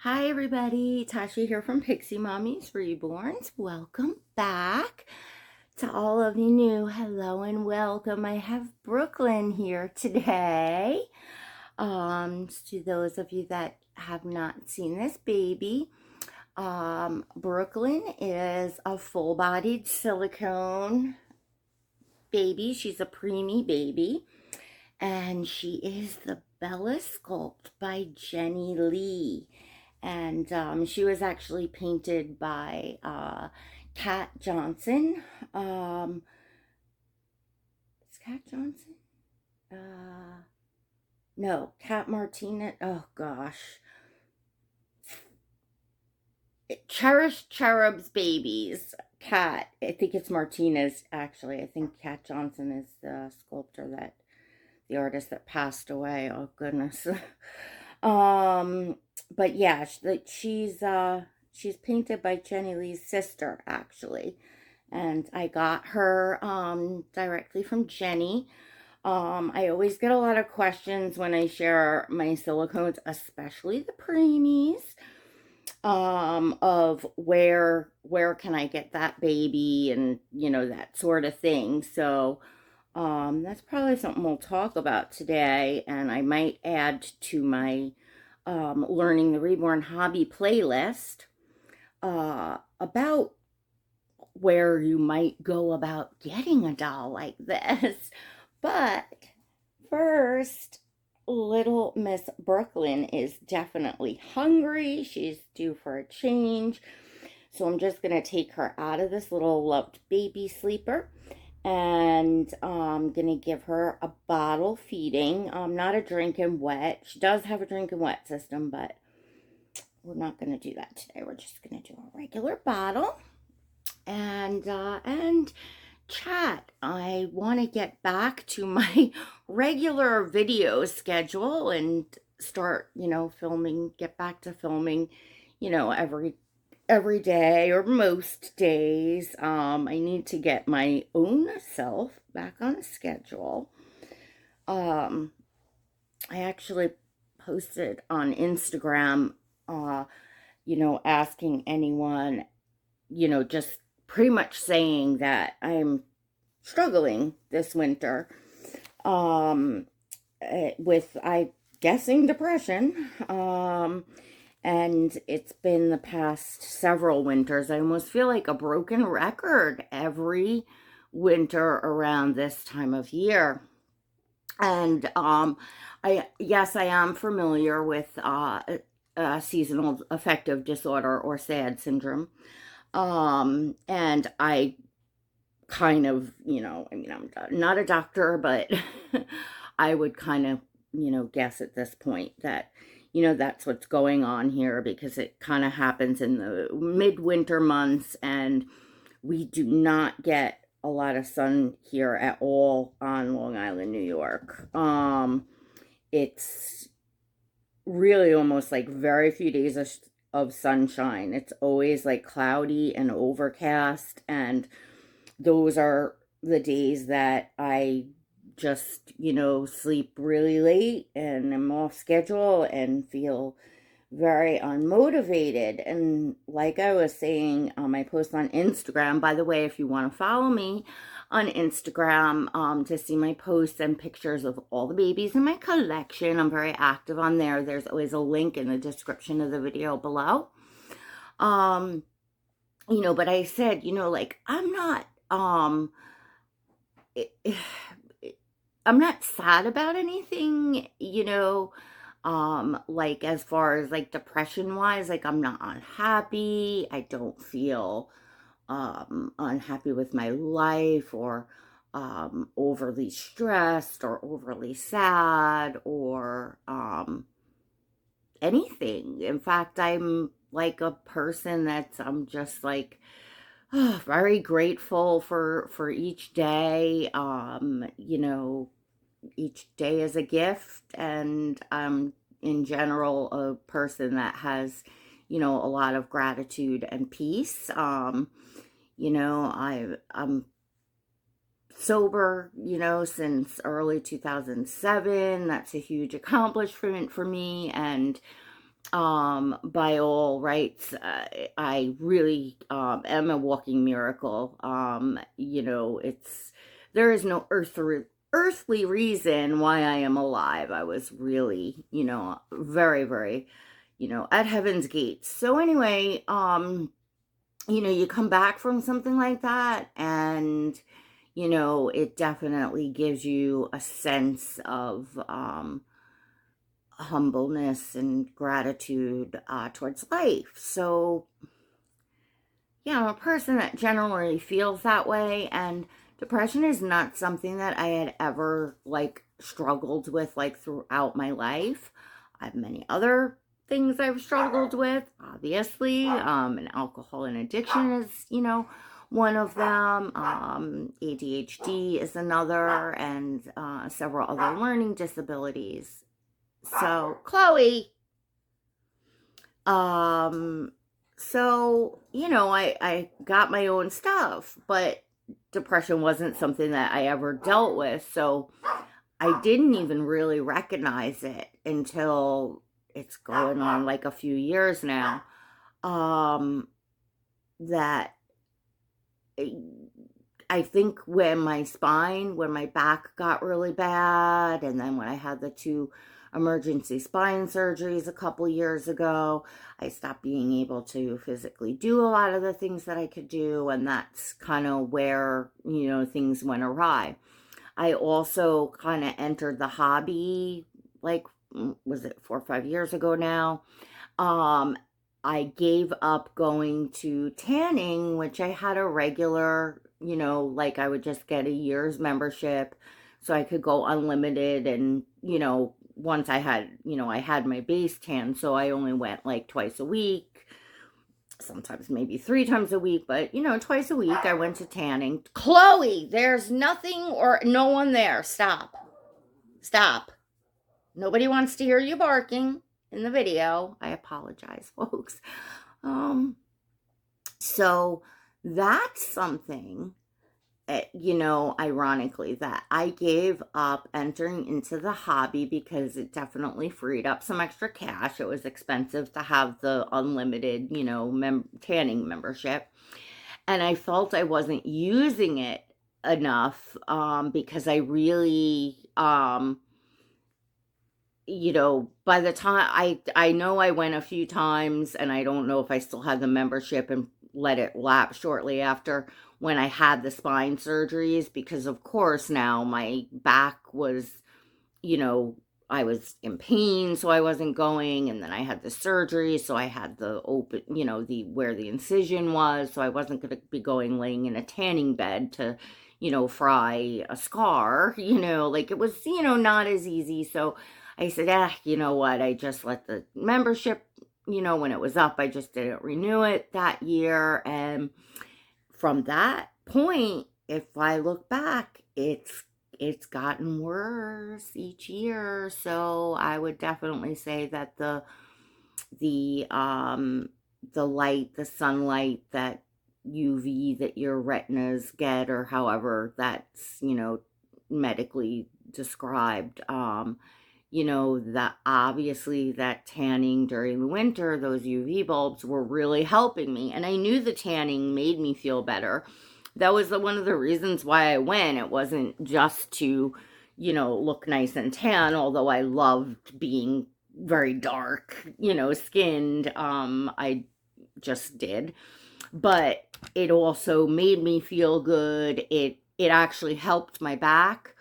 Hi everybody, Tasha here from Pixie Mommy's Reborns. Welcome back. To all of you new, hello and welcome. I have Brooklyn here today. To those of you that have not seen this baby, Brooklyn is a full-bodied silicone baby. She's a preemie baby, and she is the Bella Sculpt by Jennie Lee. And she was actually painted by Kat Johnson. Is Kat Johnson? No, Kat Martinez. Oh gosh. Cherished Cherubs Babies. Kat. I think it's Martinez, actually. I think Kat Johnson is the sculptor the artist that passed away. Oh goodness. But yeah, she's painted by Jennie Lee's sister, actually, and I got her directly from Jennie. I always get a lot of questions when I share my silicones, especially the preemies, of where can I get that baby, and that sort of thing. So that's probably something we'll talk about today, and I might add to my Learning the Reborn hobby playlist about where you might go about getting a doll like this. But first, little Miss Brooklyn is definitely hungry. She's due for a change. So I'm just going to take her out of this little loved baby sleeper, and I'm going to give her a bottle feeding, not a drink and wet. She does have a drink and wet system, but we're not going to do that today. We're just going to do a regular bottle. And chat. I want to get back to my regular video schedule and start, filming, get back to filming, every day or most days. I need to get my own self back on a schedule. I actually posted on Instagram, asking anyone, just pretty much saying that I'm struggling this winter with, I guessing, depression. And it's been the past several winters. I almost feel like a broken record every winter around this time of year. And I am familiar with seasonal affective disorder, or SAD syndrome. And I kind of, I'm not a doctor, but I would kind of, guess at this point that that's what's going on here, because it kind of happens in the midwinter months, and we do not get a lot of sun here at all on Long Island, New York. It's really almost like very few days of sunshine. It's always like cloudy and overcast, and those are the days that I just, sleep really late and I'm off schedule and feel very unmotivated. And like I was saying on my post on Instagram, by the way, if you want to follow me on Instagram to see my posts and pictures of all the babies in my collection, I'm very active on there. There's always a link in the description of the video below. But I said, like, I'm not I'm not sad about anything, like as far as like depression wise. Like, I'm not unhappy. I don't feel unhappy with my life, or overly stressed or overly sad, or anything. In fact, I'm like a person I'm just like, very grateful for each day. Each day is a gift, and I'm in general a person that has, a lot of gratitude and peace. I'm sober, since early 2007. That's a huge accomplishment for me, and by all rights, I really am a walking miracle. There is no earthly reason why I am alive. I was really, very, very, at heaven's gates. So anyway, you come back from something like that, and it definitely gives you a sense of humbleness and gratitude towards life. So, yeah, I'm a person that generally feels that way, and depression is not something that I had ever like struggled with like throughout my life. I have many other things I've struggled with, obviously, and alcohol and addiction is, one of them. ADHD is another, and several other learning disabilities. So, Chloe, um, I got my own stuff, but depression wasn't something that I ever dealt with. So I didn't even really recognize it until it's going on like a few years now. That I think when my back got really bad, and then when I had the two emergency spine surgeries a couple years ago, I stopped being able to physically do a lot of the things that I could do, and that's kind of where, things went awry. I also kind of entered the hobby, like, was it 4 or 5 years ago now? Um, I gave up going to tanning, which I had a regular, like I would just get a year's membership so I could go unlimited. And, once I had my base tan, so I only went like twice a week, sometimes maybe 3 times a week, but, twice a week I went to tanning. Chloe, there's nothing or no one there. Stop. Stop. Nobody wants to hear you barking in the video. I apologize, folks. So that's something, ironically, that I gave up entering into the hobby because it definitely freed up some extra cash. It was expensive to have the unlimited, tanning membership. And I felt I wasn't using it enough because I really, by the time I know I went a few times, and I don't know if I still had the membership and let it lapse shortly after when I had the spine surgeries, because of course now my back was, you know, I was in pain, so I wasn't going, and then I had the surgery, so I had the open, the where the incision was, so I wasn't going to be going laying in a tanning bed to, fry a scar, like it was, not as easy. So I said, you know what? I just let the membership, when it was up, I just didn't renew it that year. And from that point, if I look back, it's gotten worse each year. So I would definitely say that the um the light, the sunlight, that UV that your retinas get, or however that's, medically described, that obviously that tanning during the winter, those UV bulbs were really helping me. And I knew the tanning made me feel better. That was one of the reasons why I went. It wasn't just to, look nice and tan, although I loved being very dark, skinned. I just did. But it also made me feel good. It actually helped my back,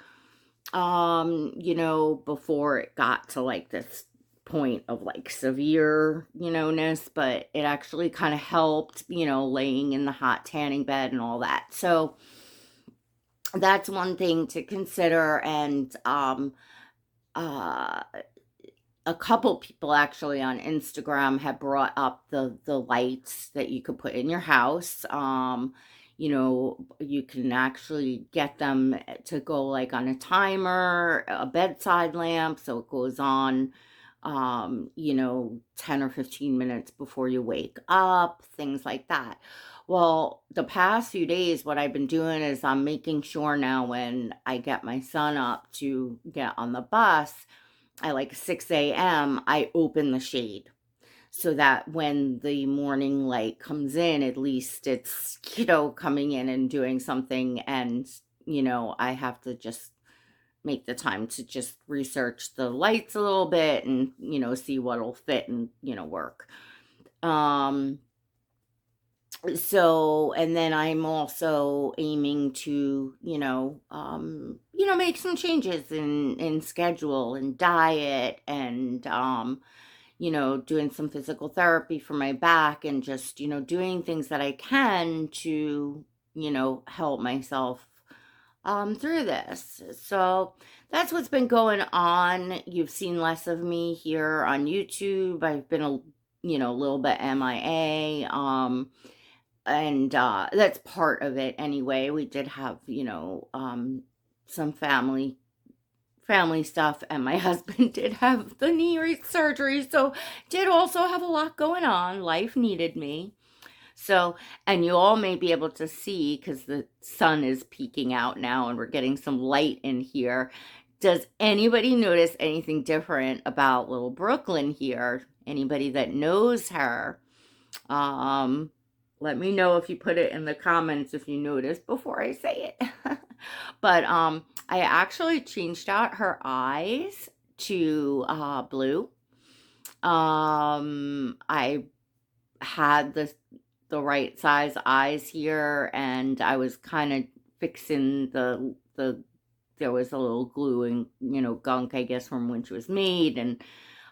before it got to like this point of like severe, ness, but it actually kind of helped, laying in the hot tanning bed and all that. So that's one thing to consider. And uh a couple people actually on Instagram have brought up the lights that you could put in your house. You can actually get them to go like on a timer, a bedside lamp, so it goes on 10 or 15 minutes before you wake up, things like that. Well, the past few days, what I've been doing is I'm making sure now when I get my son up to get on the bus, I like 6 a.m., I open the shade. so that when the morning light comes in, at least it's, coming in and doing something, and, I have to just make the time to just research the lights a little bit and, see what'll fit and, work. Um, so, and then I'm also aiming to, make some changes in schedule and diet, and, doing some physical therapy for my back, and just, doing things that I can to, help myself through this. So that's what's been going on. You've seen less of me here on YouTube. I've been a little bit MIA. And that's part of it anyway. We did have, some family stuff, and my husband did have the knee surgery, so did also have a lot going on. Life needed me. So, and you all may be able to see, because the sun is peeking out now and we're getting some light in here. Does anybody notice anything different about little Brooklyn here? Anybody that knows her? Let me know if you put it in the comments if you notice before I say it. But I actually changed out her eyes to blue. I had the right size eyes here, and I was kind of fixing the there was a little glue and, gunk, I guess, from when she was made, and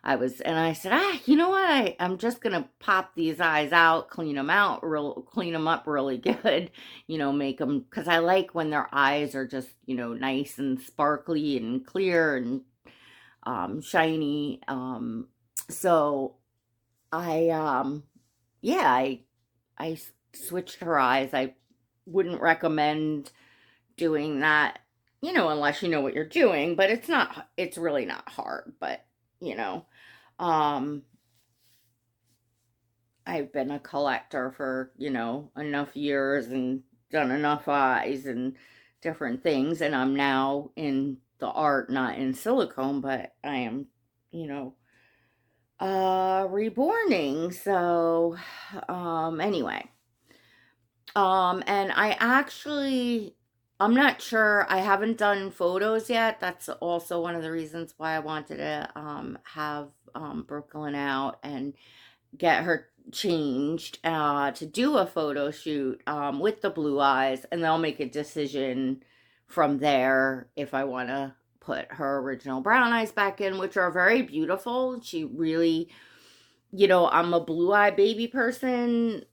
I said, you know what? I'm just gonna pop these eyes out, clean them up really good, make them, because I like when their eyes are just, nice and sparkly and clear and shiny. So I, yeah, I switched her eyes. I wouldn't recommend doing that, unless you know what you're doing, but it's really not hard, but, you know. Um, I've been a collector for, enough years and done enough eyes and different things, and I'm now in the art, not in silicone, but I am, you know, reborning. So, anyway, and I'm not sure, I haven't done photos yet. That's also one of the reasons why I wanted to, have, Brooklyn out and get her changed to do a photo shoot with the blue eyes, and they'll make a decision from there if I want to put her original brown eyes back in, which are very beautiful. She really, I'm a blue eye baby person,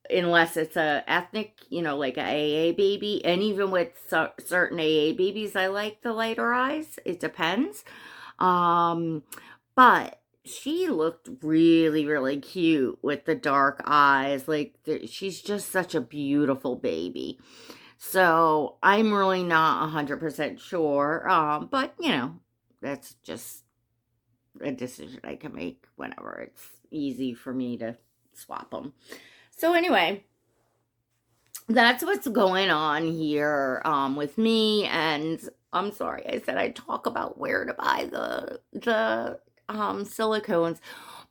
unless it's a ethnic, like a AA baby, and even with certain AA babies, I like the lighter eyes. It depends. But she looked really, really cute with the dark eyes. Like, she's just such a beautiful baby. So I'm really not 100% sure. But, that's just a decision I can make whenever it's easy for me to swap them. So anyway, that's what's going on here with me. And I'm sorry, I said I'd talk about where to buy the silicones.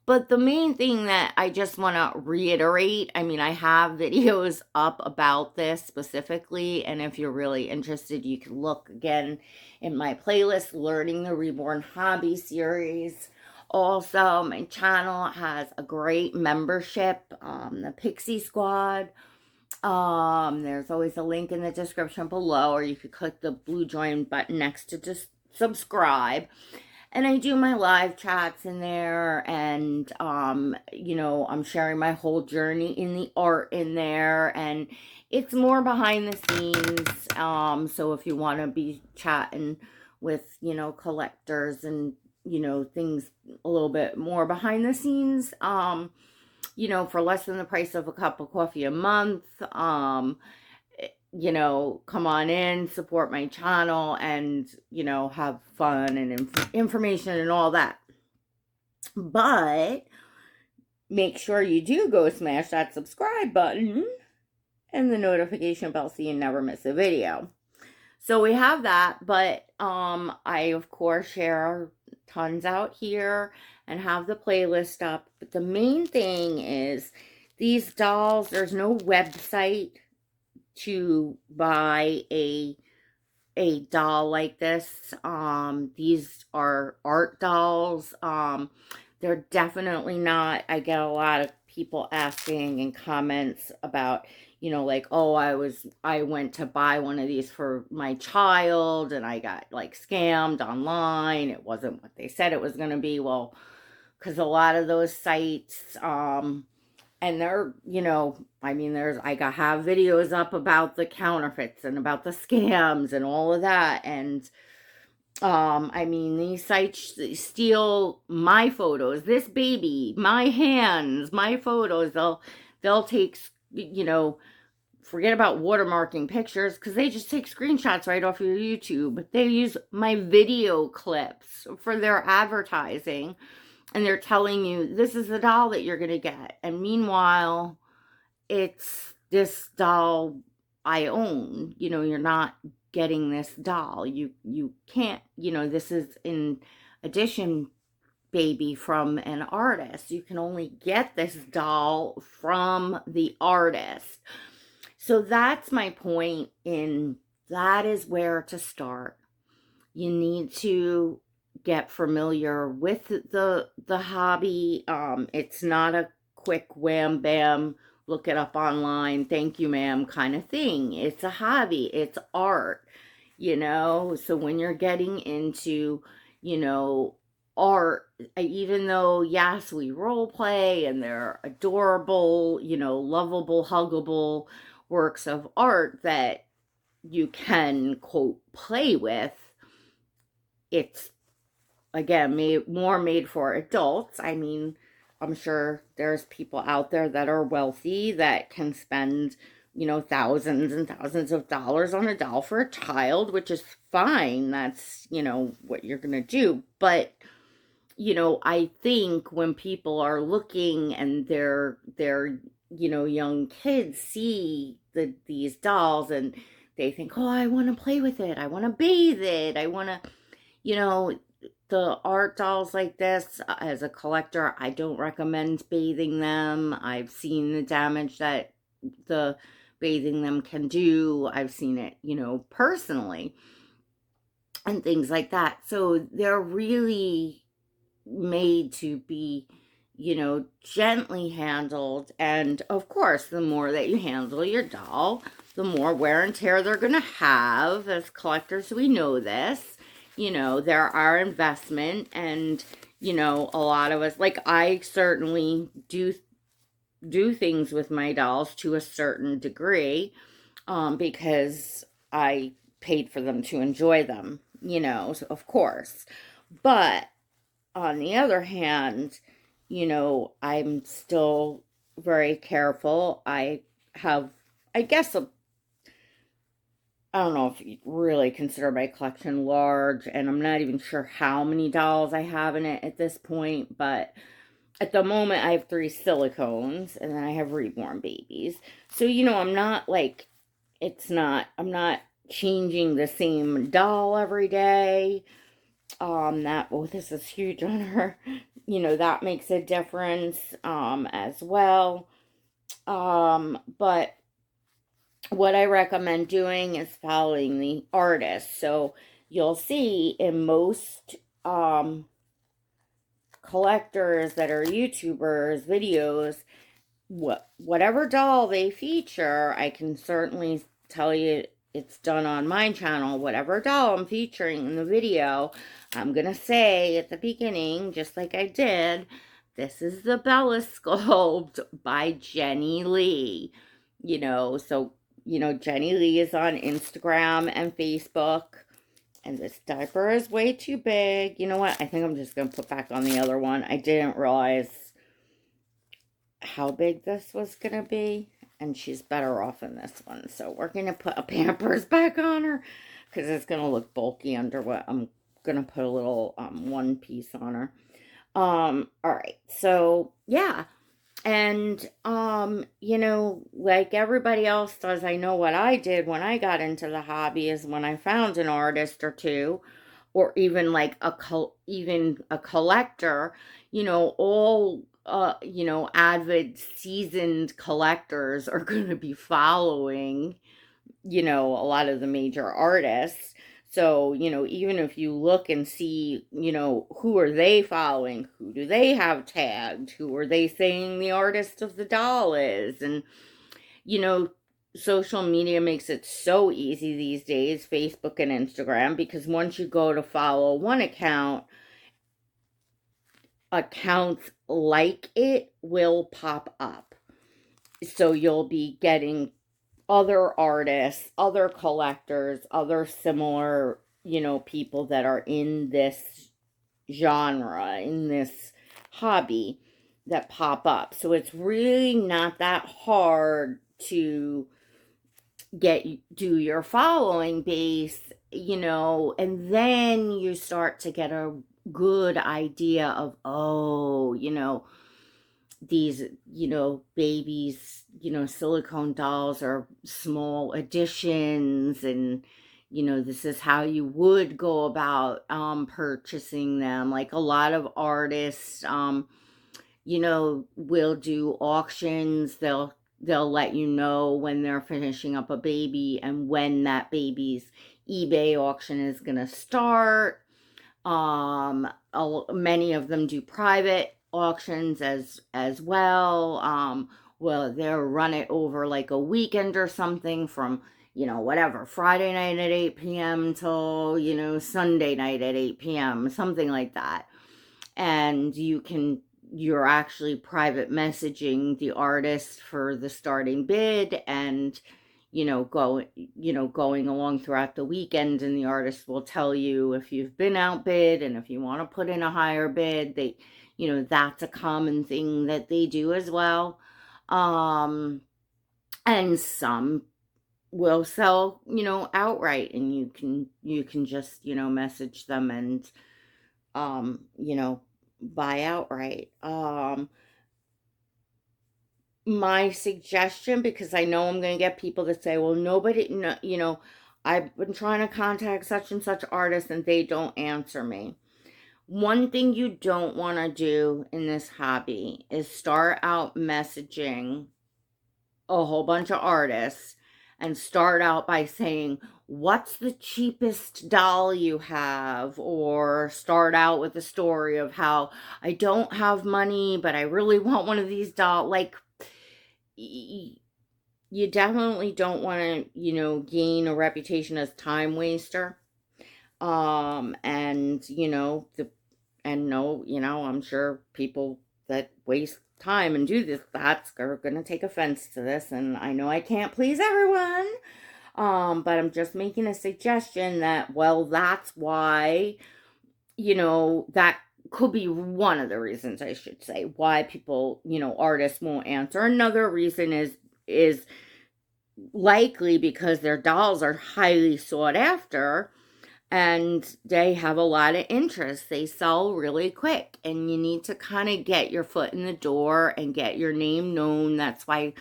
But the main thing that I just want to reiterate, I mean, I have videos up about this specifically, and if you're really interested, you can look again in my playlist, Learning the Reborn Hobby series. Also, my channel has a great membership, the Pixie Squad. There's always a link in the description below, or you could click the blue join button next to just subscribe. And I do my live chats in there, and, I'm sharing my whole journey in the art in there, and it's more behind the scenes. So if you want to be chatting with, collectors and, things a little bit more behind the scenes, for less than the price of a cup of coffee a month, come on in, support my channel, and, have fun and information and all that. But make sure you do go smash that subscribe button and the notification bell so you never miss a video. So we have that, but I, of course, share tons out here, and have the playlist up. But the main thing is these dolls, there's no website to buy a doll like this. These are art dolls. They're definitely not, I get a lot of people asking in comments about, like, oh, I went to buy one of these for my child and I got like scammed online. It wasn't what they said it was going to be. Well, because a lot of those sites, and they're, I mean, have videos up about the counterfeits and about the scams and all of that. And, I mean, these sites steal my photos, this baby, my hands, my photos. They'll take, forget about watermarking pictures, because they just take screenshots right off your YouTube. They use my video clips for their advertising. And they're telling you, this is the doll that you're going to get. And meanwhile, it's this doll I own. You're not getting this doll. You can't, this is in addition, baby, from an artist. You can only get this doll from the artist. So that's my point that is where to start. You need to get familiar with the hobby. It's not a quick wham bam, look it up online, thank you ma'am kind of thing. It's a hobby, it's art, so when you're getting into art, even though yes, we role play and they're adorable, lovable, huggable works of art that you can quote play with, it's again made for adults. I mean, I'm sure there's people out there that are wealthy that can spend thousands and thousands of dollars on a doll for a child, which is fine. That's what you're gonna do. But I think when people are looking and they're young kids see these dolls and they think, oh, I want to play with it, I want to bathe it, I want to, the art dolls like this, as a collector, I don't recommend bathing them. I've seen the damage that the bathing them can do. I've seen it, personally, and things like that. So they're really made to be, gently handled. And of course, the more that you handle your doll, the more wear and tear they're going to have. As collectors, we know this. There are investment, and, a lot of us, like, I certainly do things with my dolls to a certain degree, because I paid for them to enjoy them, so of course. But on the other hand, I'm still very careful. I have, I guess, I don't know if you really consider my collection large, and I'm not even sure how many dolls I have in it at this point, but at the moment I have 3 silicones, and then I have Reborn babies. So, I'm not like, I'm not changing the same doll every day. This is huge on her. That makes a difference, as well. But what I recommend doing is following the artist. So you'll see in most collectors that are YouTubers videos, whatever doll they feature, I can certainly tell you it's done on my channel. Whatever doll I'm featuring in the video, I'm gonna say at the beginning, just like I did, this is the Bella sculpt by Jennie Lee. So Jennie Lee is on Instagram and Facebook. And this diaper is way too big. You know what? I think I'm just going to put back on the other one. I didn't realize how big this was going to be. And she's better off in this one. So we're going to put a Pampers back on her, because it's going to look bulky under what I'm going to put a little one piece on her. All right. So, yeah. And, like everybody else does, I know what I did when I got into the hobby is when I found an artist or two, or even like even a collector, all avid seasoned collectors are going to be following, a lot of the major artists. So, even if you look and see, who are they following? Who do they have tagged? Who are they saying the artist of the doll is? And, you know, social media makes it so easy these days, Facebook and Instagram, because once you go to follow one account, accounts like it will pop up. So you'll be getting other artists, other collectors, other similar, people that are in this genre, in this hobby that pop up. So it's really not that hard to do your following base, and then you start to get a good idea of, oh, these, babies, silicone dolls are small additions, and, this is how you would go about purchasing them. Like a lot of artists, will do auctions. They'll let you know when they're finishing up a baby and when that baby's eBay auction is going to start. Many of them do private auctions as well. Well, they'll run it over like a weekend or something from, whatever, Friday night at 8 p.m. till, Sunday night at 8 p.m., something like that. And you're actually private messaging the artist for the starting bid, and going along throughout the weekend, and the artist will tell you if you've been outbid, and if you want to put in a higher bid. That's a common thing that they do as well. And some will sell, outright, and you can just, message them and, buy outright. My suggestion, because I know I'm going to get people that say, well, nobody, no, I've been trying to contact such and such artists and they don't answer me. One thing you don't want to do in this hobby is start out messaging a whole bunch of artists and start out by saying, what's the cheapest doll you have? Or start out with a story of how I don't have money, but I really want one of these dolls. Like, you definitely don't want to, gain a reputation as time waster. And, no, I'm sure people that waste time and do this, that's are going to take offense to this. And I know I can't please everyone. But I'm just making a suggestion that, well, that's why, that could be one of the reasons, I should say, why people, artists won't answer. Another reason is likely because their dolls are highly sought after and they have a lot of interest. They sell really quick, and you need to kind of get your foot in the door and get your name known. That's why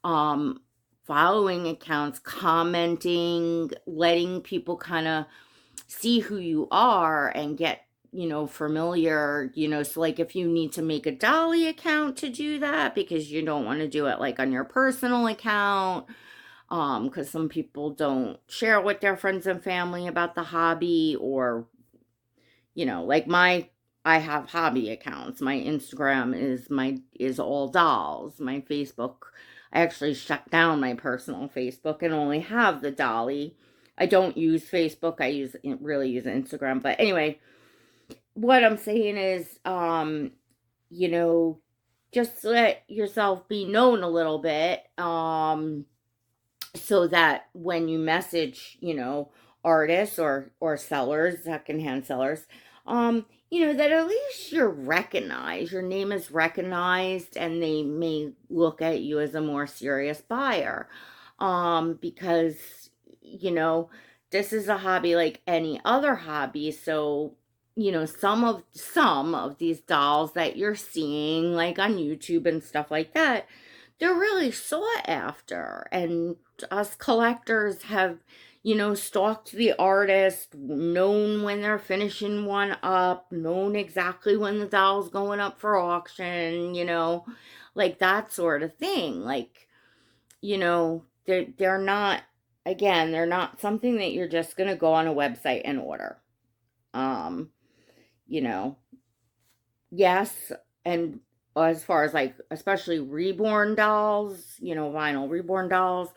following accounts, commenting, letting people kind of see who you are and get, familiar, so like if you need to make a Dolly account to do that, because you don't want to do it like on your personal account, because some people don't share with their friends and family about the hobby, or, like I have hobby accounts. My Instagram is all dolls. My Facebook, I actually shut down my personal Facebook and only have the Dolly. I don't use Facebook. I really use Instagram. But anyway, what I'm saying is, just let yourself be known a little bit, so that when you message, artists or sellers, secondhand sellers, that at least you're recognized, your name is recognized, and they may look at you as a more serious buyer, because, this is a hobby like any other hobby. So, some of these dolls that you're seeing like on YouTube and stuff like that, they're really sought after, and us collectors have, stalked the artist, known when they're finishing one up, known exactly when the doll's going up for auction, like that sort of thing. Like, they're not, again, they're not something that you're just going to go on a website and order. Um, you know, yes, and as far as like especially reborn dolls, vinyl reborn dolls,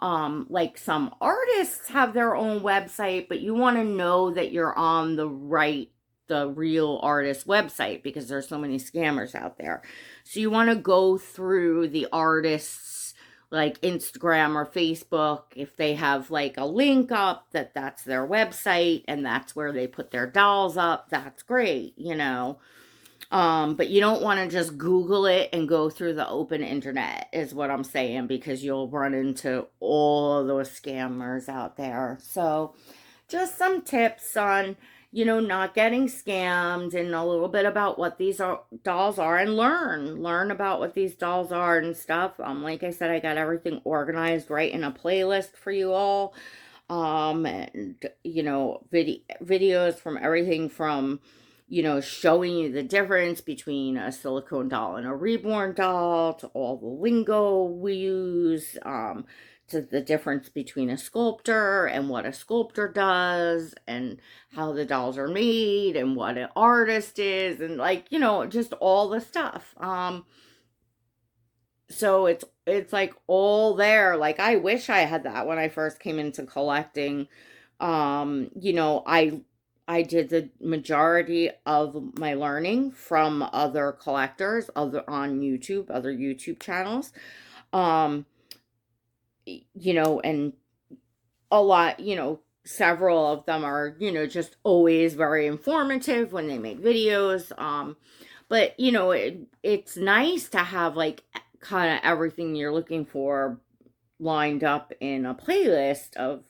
like some artists have their own website, but you want to know that you're on the real artist website, because there's so many scammers out there. So you want to go through the artists like Instagram or Facebook. If they have like a link up that's their website and that's where they put their dolls up, that's great, but you don't want to just Google it and go through the open internet, is what I'm saying, because you'll run into all those scammers out there. So just some tips on, not getting scammed, and a little bit about what these dolls are, and learn about what these dolls are and stuff. Like I said, I got everything organized right in a playlist for you all. And, videos from everything from, showing you the difference between a silicone doll and a reborn doll, to all the lingo we use, to the difference between a sculptor and what a sculptor does, and how the dolls are made, and what an artist is, and like, just all the stuff. So it's like all there. Like, I wish I had that when I first came into collecting. I did the majority of my learning from other collectors, other YouTube channels. Um, and a lot, several of them are, just always very informative when they make videos. But it's nice to have like kind of everything you're looking for lined up in a playlist of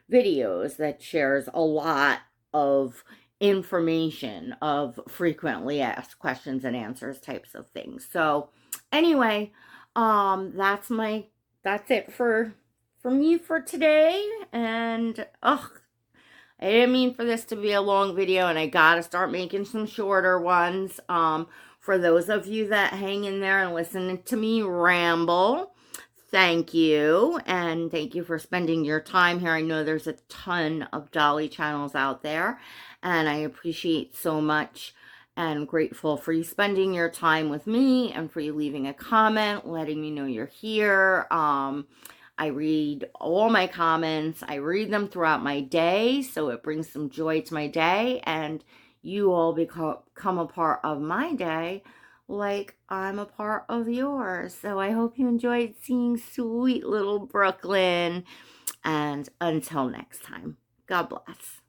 videos that shares a lot of information, of frequently asked questions and answers types of things. So anyway, that's it for me for today. And I didn't mean for this to be a long video, and I gotta start making some shorter ones. For those of you that hang in there and listen to me ramble, thank you. And thank you for spending your time here. I know there's a ton of dolly channels out there, and I appreciate so much and grateful for you spending your time with me, and for you leaving a comment, letting me know you're here. I read all my comments. I read them throughout my day, so it brings some joy to my day, and you all become a part of my day like I'm a part of yours. So I hope you enjoyed seeing sweet little Brooklyn, and until next time, God bless.